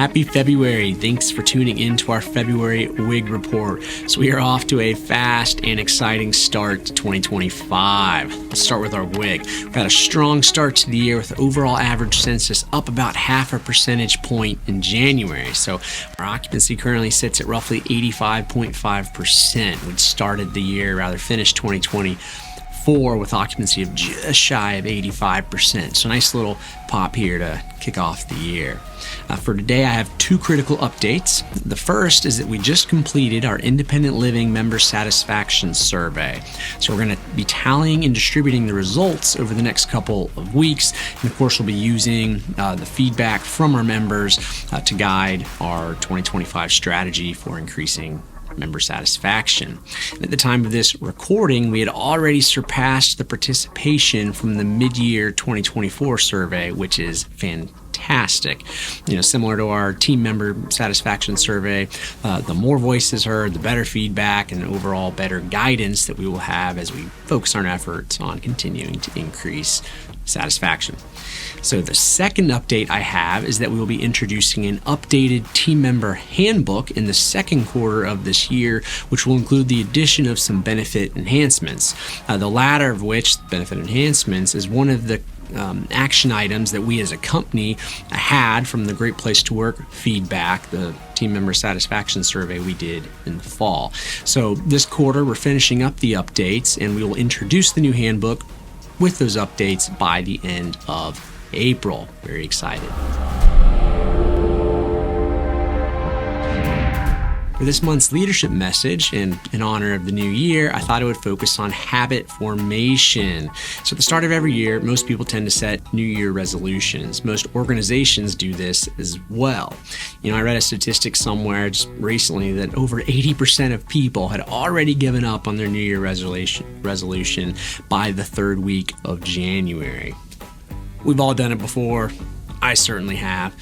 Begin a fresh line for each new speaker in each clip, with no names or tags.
Happy February. Thanks for tuning in to our February WIG Report. So we are off to a fast and exciting start to 2025. Let's start with our WIG. We've had a strong start to the year with overall average census up about 0.5 percentage point in January. So our occupancy currently sits at roughly 85.5%. We started the year, finished 2024 with occupancy of just shy of 85%. So nice little pop here to kick off the year. For today, I have two critical updates. The first is that we just completed our independent living member satisfaction survey. So we're going to be tallying and distributing the results over the next couple of weeks. And of course, we'll be using the feedback from our members to guide our 2025 strategy for increasing member satisfaction. At the time of this recording, we had already surpassed the participation from the mid-year 2024 survey, which is fantastic. Similar to our team member satisfaction survey, the more voices heard, the better feedback and overall better guidance that we will have as we focus our efforts on continuing to increase satisfaction. So the second update I have is that we will be introducing an updated team member handbook in the second quarter of this year, which will include the addition of some benefit enhancements. The latter of which, benefit enhancements, is one of the action items that we as a company had from the Great Place to Work feedback, the team member satisfaction survey we did in the fall. So this quarter, we're finishing up the updates and we will introduce the new handbook with those updates by the end of April. Very excited. For this month's leadership message, and in honor of the new year, I thought it would focus on habit formation. So at the start of every year, most people tend to set New Year resolutions. Most organizations do this as well. I read a statistic somewhere just recently that over 80% of people had already given up on their New Year resolution by the third week of January. We've all done it before. I certainly have.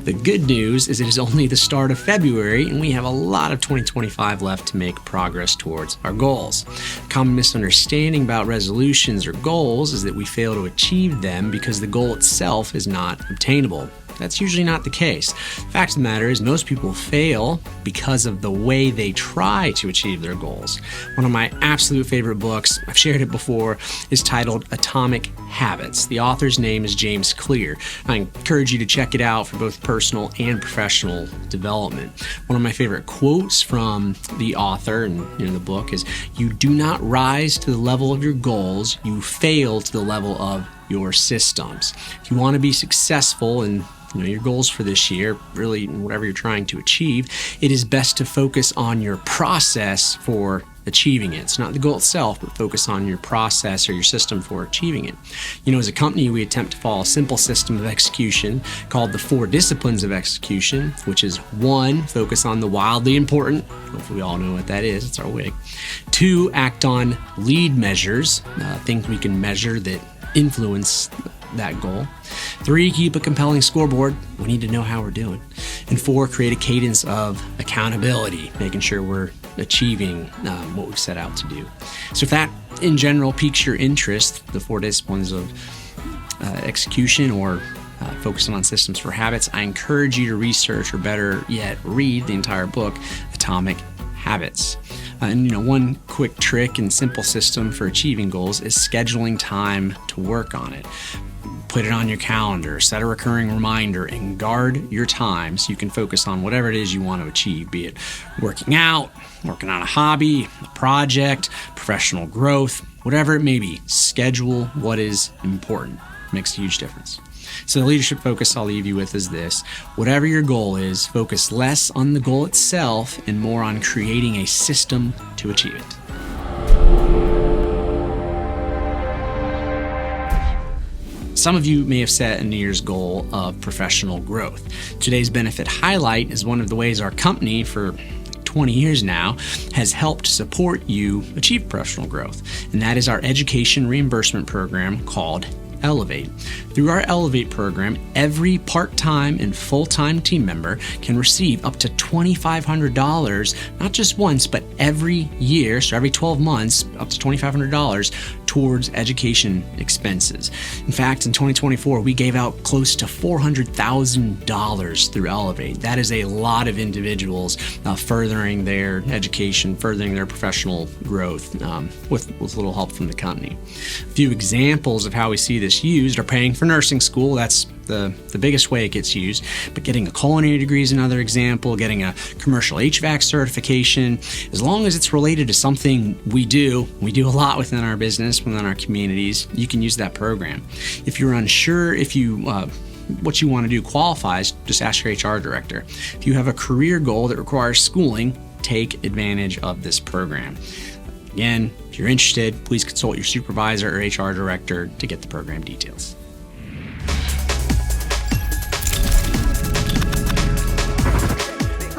The good news is it is only the start of February and we have a lot of 2025 left to make progress towards our goals. A common misunderstanding about resolutions or goals is that we fail to achieve them because the goal itself is not obtainable. That's usually not the case. The fact of the matter is most people fail because of the way they try to achieve their goals. One of my absolute favorite books, I've shared it before, is titled Atomic Habits. The author's name is James Clear. I encourage you to check it out for both personal and professional development. One of my favorite quotes from the author and the book is, "You do not rise to the level of your goals, you fail to the level of your systems." If you want to be successful in your goals for this year, really whatever you're trying to achieve, it is best to focus on your process for achieving it. It's not the goal itself, but focus on your process or your system for achieving it. As a company, we attempt to follow a simple system of execution called the 4 disciplines of execution, which is 1, focus on the wildly important. Hopefully we all know what that is. It's our WIG. 2, act on lead measures, things we can measure that influence that goal. 3, keep a compelling scoreboard. We need to know how we're doing. And 4, create a cadence of accountability, making sure we're achieving what we've set out to do. So if that in general piques your interest, the 4 disciplines of execution or focusing on systems for habits, I encourage you to research, or better yet, read the entire book, Atomic Habits. And one quick trick and simple system for achieving goals is scheduling time to work on it. Put it on your calendar, set a recurring reminder, and guard your time so you can focus on whatever it is you want to achieve, be it working out, working on a hobby, a project, professional growth, whatever it may be. Schedule what is important. It makes a huge difference. So the leadership focus I'll leave you with is this. Whatever your goal is, focus less on the goal itself and more on creating a system to achieve it. Some of you may have set a New Year's goal of professional growth. Today's benefit highlight is one of the ways our company, for 20 years now, has helped support you achieve professional growth, and that is our education reimbursement program called Elevate. Through our Elevate program, every part-time and full-time team member can receive up to $2,500, not just once, but every year, so every 12 months, up to $2,500 towards education expenses. In fact, in 2024, we gave out close to $400,000 through Elevate. That is a lot of individuals furthering their education, furthering their professional growth with a little help from the company. A few examples of how we see this used are paying for nursing school. That's the biggest way it gets used, but getting a culinary degree is another example, getting a commercial HVAC certification. As long as it's related to something we do a lot within our business, within our communities, you can use that program. If you're unsure if what you want to do qualifies, just ask your HR director. If you have a career goal that requires schooling, take advantage of this program. Again, if you're interested, please consult your supervisor or HR director to get the program details.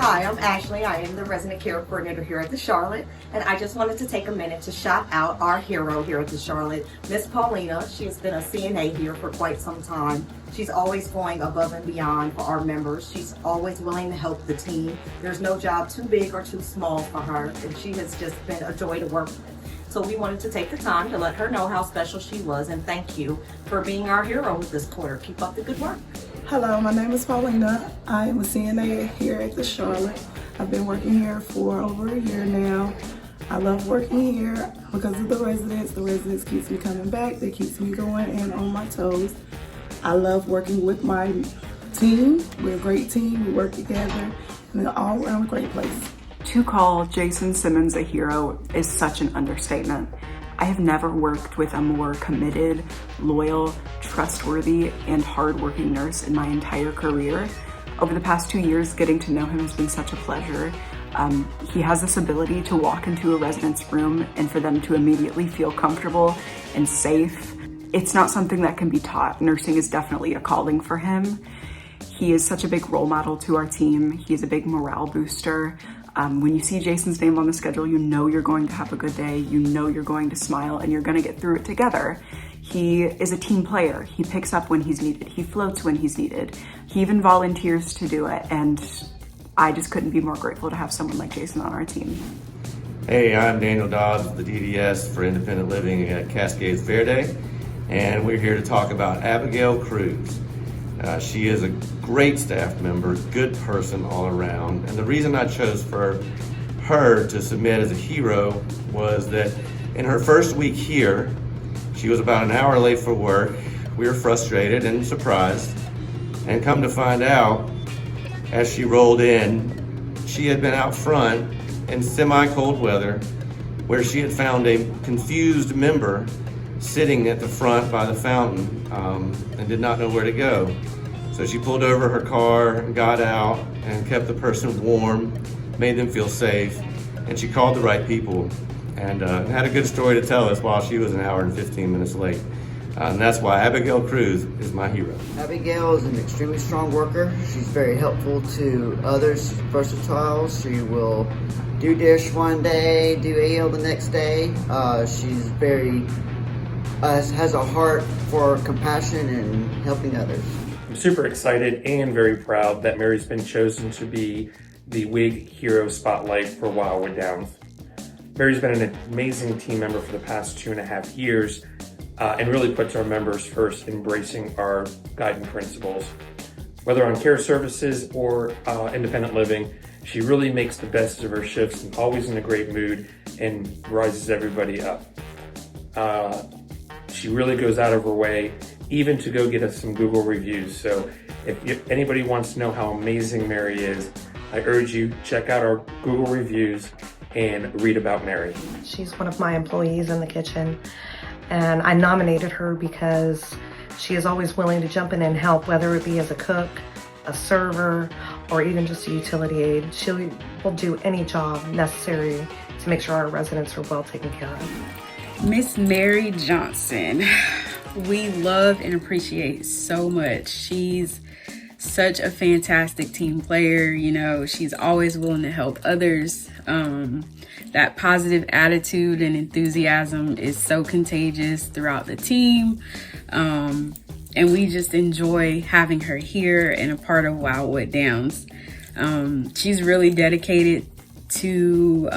Hi, I'm Ashley. I am the resident care coordinator here at the Charlotte, and I just wanted to take a minute to shout out our hero here at the Charlotte, Miss Paulina. She has been a CNA here for quite some time. She's always going above and beyond for our members. She's always willing to help the team. There's no job too big or too small for her, and she has just been a joy to work with. So we wanted to take the time to let her know how special she was, and thank you for being our hero this quarter. Keep up the good work.
Hello, my name is Paulina. I am a CNA here at the Charlotte. I've been working here for over a year now. I love working here because of the residents. The residents keeps me coming back. They keeps me going and on my toes. I love working with my team. We're a great team. We work together and it's all around a great place.
To call Jason Simmons a hero is such an understatement. I have never worked with a more committed, loyal, trustworthy, and hardworking nurse in my entire career. Over the past 2 years, getting to know him has been such a pleasure. He has this ability to walk into a resident's room and for them to immediately feel comfortable and safe. It's not something that can be taught. Nursing is definitely a calling for him. He is such a big role model to our team. He's a big morale booster. When you see Jason's name on the schedule, you know you're going to have a good day, you know you're going to smile, and you're going to get through it together. He is a team player. He picks up when he's needed. He floats when he's needed. He even volunteers to do it, and I just couldn't be more grateful to have someone like Jason on our team.
Hey, I'm Daniel Dobbs, the DDS for Independent Living at Cascades Verde, and we're here to talk about Abigail Cruz. She is a great staff member, good person all around, and the reason I chose for her to submit as a hero was that in her first week here, she was about an hour late for work. We were frustrated and surprised, and come to find out, as she rolled in, she had been out front in semi-cold weather where she had found a confused member sitting at the front by the fountain and did not know where to go. So she pulled over her car, got out, and kept the person warm, made them feel safe, and she called the right people and had a good story to tell us while she was an hour and 15 minutes late. And that's why Abigail Cruz is my hero.
Abigail is an extremely strong worker. She's very helpful to others. She's versatile. She will do dish one day, do AL the next day. She's very has a heart for compassion and helping others.
I'm super excited and very proud that Mary's been chosen to be the WIG Hero Spotlight for Wildwood Downs. Mary's been an amazing team member for the past 2.5 years and really puts our members first, embracing our guiding principles. Whether on care services or independent living, she really makes the best of her shifts and always in a great mood and rises everybody up. She really goes out of her way even to go get us some Google reviews. So if anybody wants to know how amazing Mary is, I urge you, check out our Google reviews and read about Mary.
She's one of my employees in the kitchen, and I nominated her because she is always willing to jump in and help, whether it be as a cook, a server, or even just a utility aide. She will do any job necessary to make sure our residents are well taken care of.
Miss Mary Johnson, we love and appreciate so much. She's such a fantastic team player. You know, she's always willing to help others. That positive attitude and enthusiasm is so contagious throughout the team. And we just enjoy having her here and a part of Wildwood Downs. She's really dedicated to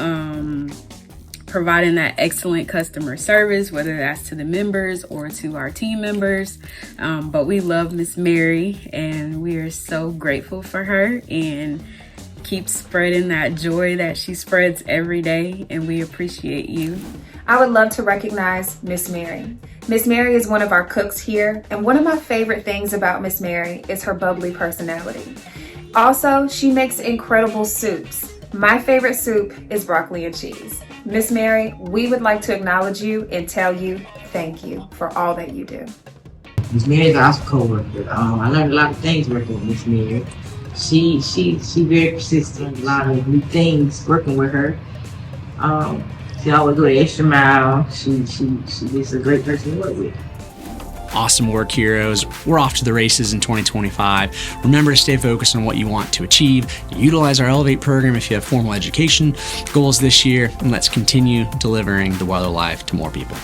providing that excellent customer service, whether that's to the members or to our team members. But we love Miss Mary, and we are so grateful for her, and keep spreading that joy that she spreads every day, and we appreciate you.
I would love to recognize Miss Mary. Miss Mary is one of our cooks here, and one of my favorite things about Miss Mary is her bubbly personality. Also, she makes incredible soups. My favorite soup is broccoli and cheese. Miss Mary, we would like to acknowledge you and tell you thank you for all that you do.
Miss Mary is an awesome co-worker. I learned a lot of things working with Miss Mary. She very persistent, a lot of new things working with her. She always go the extra mile. She's a great person to work with.
Awesome work, heroes. We're off to the races in 2025. Remember to stay focused on what you want to achieve. Utilize our Elevate program if you have formal education goals this year, and let's continue delivering the Weller Life to more people.